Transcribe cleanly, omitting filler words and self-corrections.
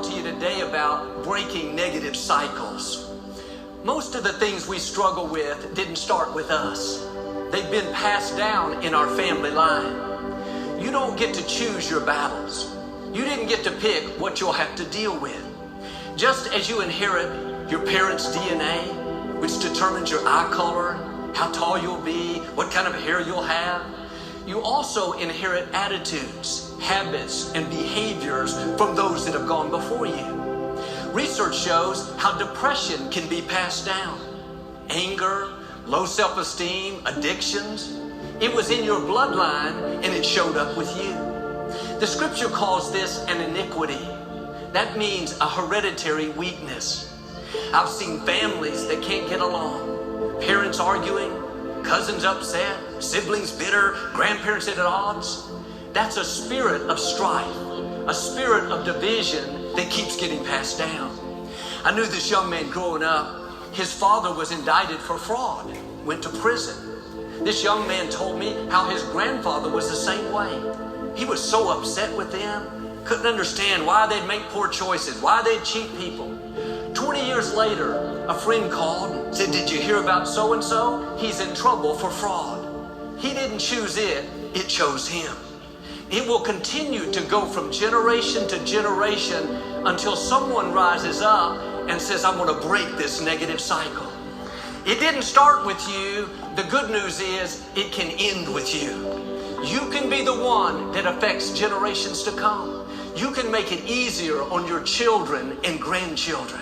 to you today about breaking negative cycles. Most of the things we struggle with didn't start with us. They've been passed down in our family line. You don't get to choose your battles. You didn't get to pick what you'll have to deal with. Just as you inherit your parents' DNA, which determines your eye color, how tall you'll be, what kind of hair you'll have, you also inherit attitudes, habits, and behaviors from those that have gone before you. Research shows how depression can be passed down. Anger, low self-esteem, addictions. It was in your bloodline and it showed up with you. The scripture calls this an iniquity. That means a hereditary weakness. I've seen families that can't get along. Parents arguing, cousins upset, siblings bitter, grandparents at odds. That's a spirit of strife, a spirit of division that keeps getting passed down. I knew this young man growing up. His father was indicted for fraud, went to prison. This young man told me how his grandfather was the same way. He was so upset with them, couldn't understand why they'd make poor choices, why they'd cheat people. 20 years later, a friend called and said, "Did you hear about so-and-so? He's in trouble for fraud." He didn't choose it, it chose him. It will continue to go from generation to generation until someone rises up and says, "I'm going to break this negative cycle." It didn't start with you. The good news is it can end with you. You can be the one that affects generations to come. You can make it easier on your children and grandchildren.